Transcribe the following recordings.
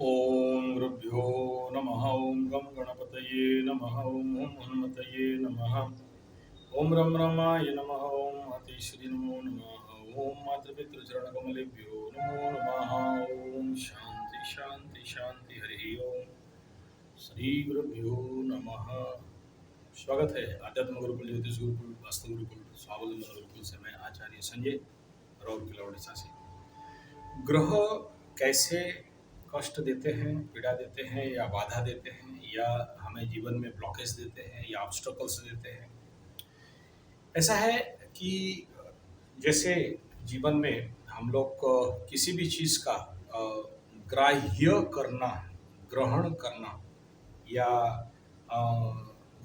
ओम गुरुभ्यो नमः। ओम गं गणपतये नमः। ओम ओम हनुमतये नमः। ओम रम रमाय नमः। ओम मातेश्वरी नमो नमः। ओम मातृपितृचरणकमलेभ्यो नमो नमः। ओम शांति शांति शांति। हरि ओम। श्री गुरुभ्यो नमः। स्वागत है आध्यात्म गुरुकुल, ज्योतिष गुरुकुल, वास्तु गुरुकुल, स्वावलंबन गुरुकुल से मैं आचार्य संजय राउरकेला उड़ीसा से। ग्रह कैसे कष्ट देते हैं, पीड़ा देते हैं या बाधा देते हैं या हमें जीवन में ब्लॉकेज देते हैं या ऑब्स्टकल्स देते हैं। ऐसा है कि जैसे जीवन में हम लोग को किसी भी चीज़ का ग्राह्य करना, ग्रहण करना या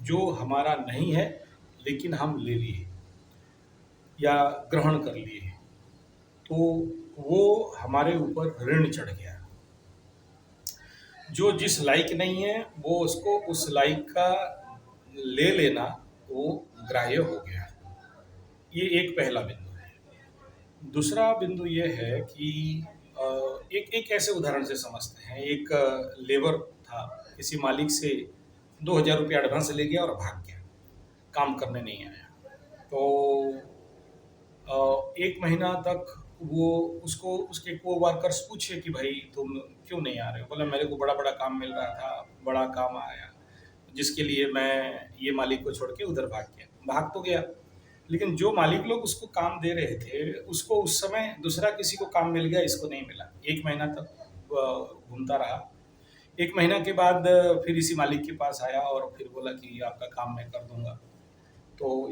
जो हमारा नहीं है लेकिन हम ले लिए या ग्रहण कर लिए, तो वो हमारे ऊपर ऋण चढ़ गया। जो जिस लायक नहीं है वो उसको उस लायक का ले लेना वो ग्राह्य हो गया। ये एक पहला बिंदु है। दूसरा बिंदु ये है कि एक एक ऐसे उदाहरण से समझते हैं। एक लेबर था, किसी मालिक से 2,000 रुपया एडवांस ले गया और भाग गया, काम करने नहीं आया। तो एक महीना तक वो उसको उसके को वर्कर्स पूछे कि भाई तुम क्यों नहीं आ रहे हो। बोला मेरे को बड़ा बड़ा काम मिल रहा था, बड़ा काम आया जिसके लिए मैं ये मालिक को छोड़ के उधर भाग गया। भाग तो गया, लेकिन जो मालिक लोग उसको काम दे रहे थे उसको उस समय दूसरा किसी को काम मिल गया, इसको नहीं मिला। एक महीना तक घूमता रहा। एक महीना के बाद फिर इसी मालिक के पास आया और फिर बोला कि आपका काम मैं कर दूंगा। तो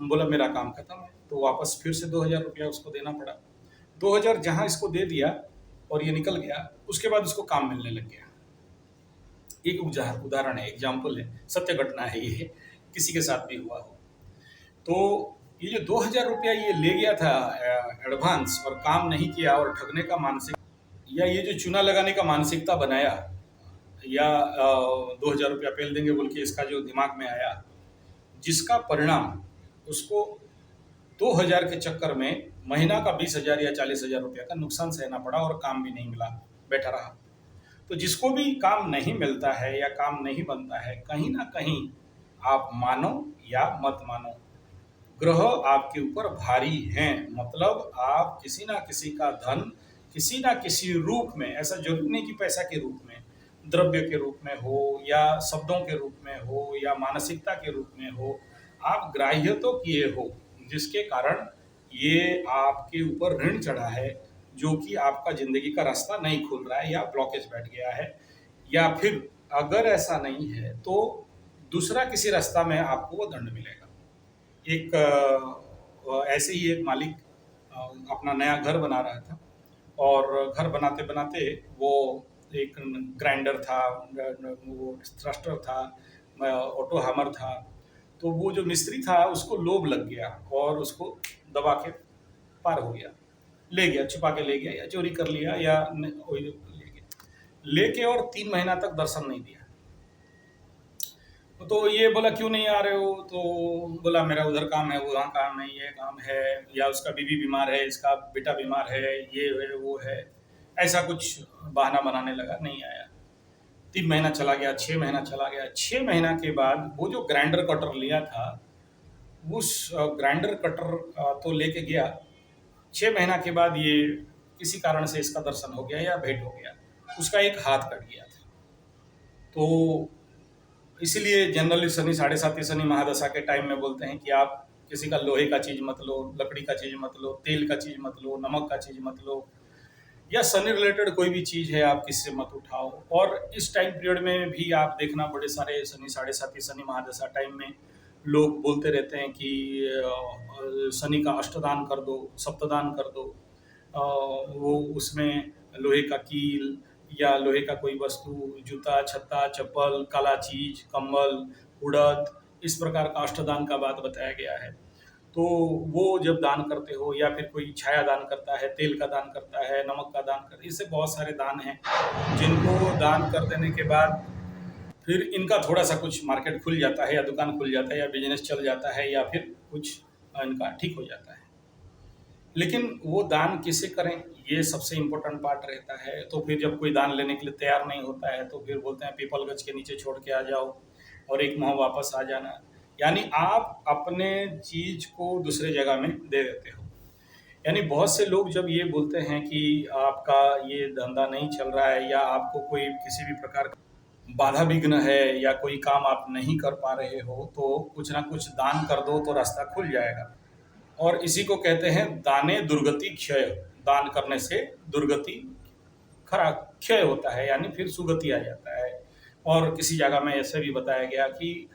बोला मेरा काम खत्म है। तो वापस फिर से 2,000 रुपया उसको देना पड़ा। 2,000 जहाँ इसको दे दिया और ये निकल गया, उसके बाद उसको काम मिलने लग गया। एक उदाहरण है, एग्जाम्पल है, सत्य घटना है ये, किसी के साथ भी हुआ हो। तो ये जो 2,000 रुपया ये ले गया था एडवांस और काम नहीं किया और ठगने का मानसिक या ये जो चूना लगाने का मानसिकता बनाया या 2,000 रुपया पेल देंगे बोल के इसका जो दिमाग में आया, जिसका परिणाम उसको 2,000 के चक्कर में महीना का 20,000 या 40,000 रुपया का नुकसान सहना पड़ा और काम भी नहीं मिला, बैठा रहा। तो जिसको भी काम नहीं मिलता है या काम नहीं बनता है, कहीं ना कहीं आप मानो या मत मानो, ग्रह आपके ऊपर भारी हैं। मतलब आप किसी ना किसी का धन किसी ना किसी रूप में, ऐसा जरूरी नहीं कि पैसा के रूप में, द्रव्य के रूप में हो या शब्दों के रूप में हो या मानसिकता के रूप में हो, आप ग्राह्य तो किए हो, जिसके कारण ये आपके ऊपर ऋण चढ़ा है, जो कि आपका जिंदगी का रास्ता नहीं खुल रहा है या ब्लॉकेज बैठ गया है। या फिर अगर ऐसा नहीं है तो दूसरा किसी रास्ता में आपको वो दंड मिलेगा। एक ऐसे ही एक मालिक अपना नया घर बना रहा था और घर बनाते बनाते वो एक ग्राइंडर था, वो थ्रस्टर था, ऑटो हैमर था। तो वो जो मिस्त्री था उसको लोभ लग गया और उसको दबा के पार हो गया, ले गया, छुपा के ले गया या चोरी कर लिया या वही ले गया, लेके और 3 महीना तक दर्शन नहीं दिया। तो ये बोला क्यों नहीं आ रहे हो, तो बोला मेरा उधर काम है, वहाँ काम नहीं है, काम है, या उसका बीवी बीमार है, इसका बेटा बीमार है, ये है वो है, ऐसा कुछ बहाना बनाने लगा, नहीं आया। 3 महीना चला गया, 6 महीना चला गया। 6 महीना के बाद वो जो ग्राइंडर कटर लिया था, उस ग्राइंडर कटर तो लेके गया। 6 महीना के बाद ये किसी कारण से इसका दर्शन हो गया या भेंट हो गया, उसका एक हाथ कट गया था। तो इसीलिए जनरली शनि 7.5 शनि महादशा के टाइम में बोलते हैं कि आप किसी का लोहे का चीज मत लो, लकड़ी का चीज मत लो, तेल का चीज मत लो, नमक का चीज मत लो, या शनि रिलेटेड कोई भी चीज है आप किससे मत उठाओ। और इस टाइम पीरियड में भी आप देखना, बड़े सारे शनि 7.5 शनि महादशा टाइम में लोग बोलते रहते हैं कि शनि का अष्टदान कर दो, सप्तदान कर दो। वो उसमें लोहे का कील या लोहे का कोई वस्तु, जूता, छत्ता, चप्पल, काला चीज, कंबल, उड़द, इस प्रकार का अष्टदान का बात बताया गया है। तो वो जब दान करते हो या फिर कोई छाया दान करता है, तेल का दान करता है, नमक का दान करता है, इससे बहुत सारे दान हैं जिनको दान कर देने के बाद फिर इनका थोड़ा सा कुछ मार्केट खुल जाता है या दुकान खुल जाता है या बिजनेस चल जाता है या फिर कुछ इनका ठीक हो जाता है। लेकिन वो दान किसे करें, ये सबसे इम्पोर्टेंट पार्ट रहता है। तो फिर जब कोई दान लेने के लिए तैयार नहीं होता है, तो फिर बोलते हैं पीपल गछ के नीचे छोड़ के आ जाओ और एक माह वापस आ जाना। यानी आप अपने चीज़ को दूसरे जगह में दे देते हो। यानी बहुत से लोग जब ये बोलते हैं कि आपका ये धंधा नहीं चल रहा है या आपको कोई किसी भी प्रकार का बाधा विघ्न है या कोई काम आप नहीं कर पा रहे हो, तो कुछ ना कुछ दान कर दो तो रास्ता खुल जाएगा। और इसी को कहते हैं दाने दुर्गति क्षय। दान करने से दुर्गति खरा क्षय होता है, यानी फिर सुगति आ जाता है। और किसी जगह में ऐसे भी बताया गया कि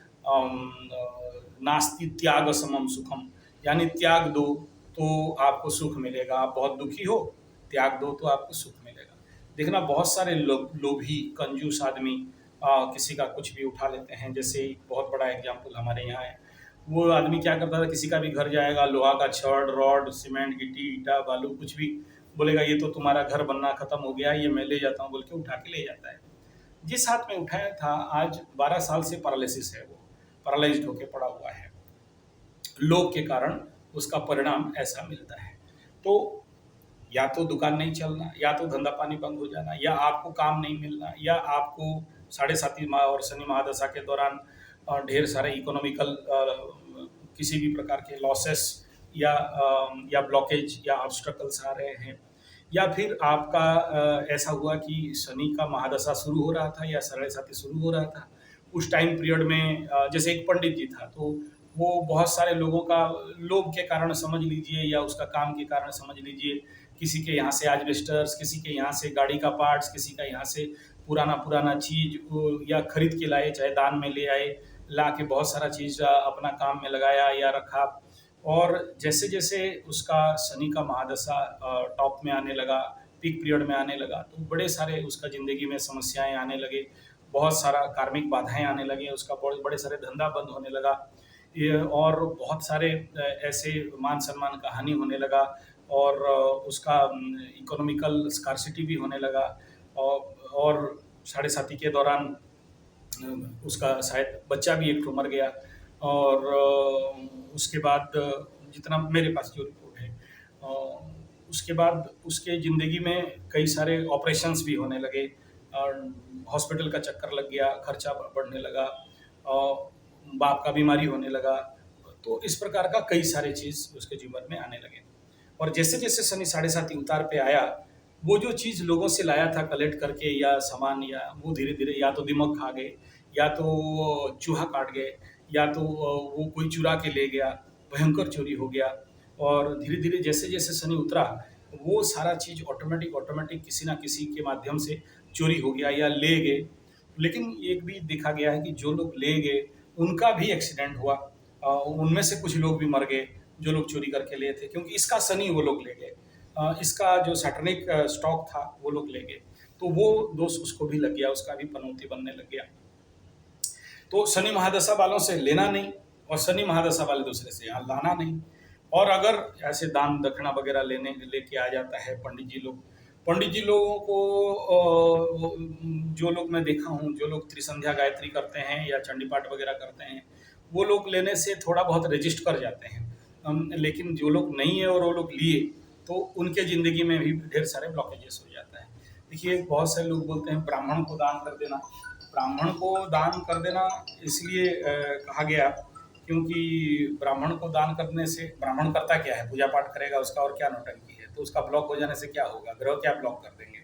नास्ति त्याग समम सुखम, यानी त्याग दो तो आपको सुख मिलेगा। आप बहुत दुखी हो, त्याग दो तो आपको सुख मिलेगा। देखना बहुत सारे लोभी कंजूस आदमी किसी का कुछ भी उठा लेते हैं। जैसे एक बहुत बड़ा एग्जाम्पल हमारे यहाँ है। वो आदमी क्या करता था, किसी का भी घर जाएगा, लोहा का छड़ रॉड सीमेंट गिट्टी ईटा बालू कुछ भी, बोलेगा ये तो तुम्हारा घर बनना खत्म हो गया, ये मैं ले जाता हूँ, बोल के उठा के ले जाता है। जिस हाथ में उठाया था आज 12 साल से पैरालिसिस है, वो पैरालाइज्ड होके पड़ा हुआ है। लोभ के कारण उसका परिणाम ऐसा मिलता है। तो या तो दुकान नहीं चलना, या तो धंधा पानी बंद हो जाना, या आपको काम नहीं मिलना, या आपको साढ़े साती माह और शनि महादशा के दौरान ढेर सारे इकोनॉमिकल किसी भी प्रकार के लॉसेस या ब्लॉकेज या ऑब्स्टकल्स आ रहे हैं, या फिर आपका ऐसा हुआ कि शनि का महादशा शुरू हो रहा था या साढ़े साती शुरू हो रहा था। उस टाइम पीरियड में जैसे एक पंडित जी था, तो वो बहुत सारे लोगों का लोभ के कारण समझ लीजिए या उसका काम के कारण समझ लीजिए, किसी के यहाँ से एस्बेस्टस, किसी के यहाँ से गाड़ी का पार्ट्स, किसी का यहाँ से पुराना पुराना चीज या खरीद के लाए, चाहे दान में ले आए, ला के बहुत सारा चीज अपना काम में लगाया या रखा। और जैसे जैसे उसका शनि का महादशा टॉप में आने लगा, पीक पीरियड में आने लगा, तो बड़े सारे उसका ज़िंदगी में समस्याएं आने लगे, बहुत सारा कार्मिक बाधाएं आने लगी, उसका बड़े बड़े सारे धंधा बंद होने लगा, ये और बहुत सारे ऐसे मान सम्मान का हानि होने लगा, और उसका इकोनॉमिकल स्कार्सिटी भी होने लगा। और साढ़े साथी के दौरान उसका शायद बच्चा भी एक ठो मर गया। और उसके बाद जितना मेरे पास जो रिपोर्ट है, उसके बाद उसके ज़िंदगी में कई सारे ऑपरेशंस भी होने लगे, और हॉस्पिटल का चक्कर लग गया, खर्चा बढ़ने लगा, और बाप का बीमारी होने लगा। तो इस प्रकार का कई सारे चीज़ उसके जीवन में आने लगे। और जैसे जैसे शनि साढ़े साती उतार पे आया, वो जो चीज़ लोगों से लाया था कलेक्ट करके या सामान, या वो धीरे धीरे या तो दिमक खा गए, या तो चूहा काट गए, या तो वो कोई चुरा के ले गया, भयंकर चोरी हो गया। और धीरे धीरे जैसे जैसे शनि उतरा, वो सारा चीज़ ऑटोमेटिक ऑटोमेटिक किसी ना किसी के माध्यम से चोरी हो गया या ले गए। लेकिन एक भी देखा गया है कि जो लोग ले गए उनका भी एक्सीडेंट हुआ, उनमें से कुछ लोग भी मर गए जो लोग चोरी करके लिए थे, क्योंकि इसका शनि वो लोग ले गए, इसका जो सैटर्निक स्टॉक था वो लोग ले गए, तो वो दोष उसको भी लग गया, उसका भी पनौती बनने लग गया। तो शनि महादशा वालों से लेना नहीं, और शनि महादशा वाले दूसरे से यहाँ लाना नहीं। और अगर ऐसे दान दक्षिणा वगैरह लेके आ जाता है पंडित जी लोगों को, जो लोग मैं देखा हूँ, जो लोग त्रिसंध्या गायत्री करते हैं या चंडी पाठ वगैरह करते हैं, वो लोग लेने से थोड़ा बहुत रजिस्ट कर जाते हैं। लेकिन जो लोग नहीं है और वो लोग लिए, तो उनके ज़िंदगी में भी ढेर सारे ब्लॉकेजेस हो जाता है। देखिए बहुत सारे लोग बोलते हैं ब्राह्मण को दान कर देना। ब्राह्मण को दान कर देना इसलिए कहा गया क्योंकि ब्राह्मण को दान करने से, ब्राह्मण करता क्या है, पूजा पाठ करेगा, उसका और क्या नौटंकी है, तो उसका ब्लॉक हो जाने से क्या होगा, ग्रह क्या ब्लॉक कर देंगे।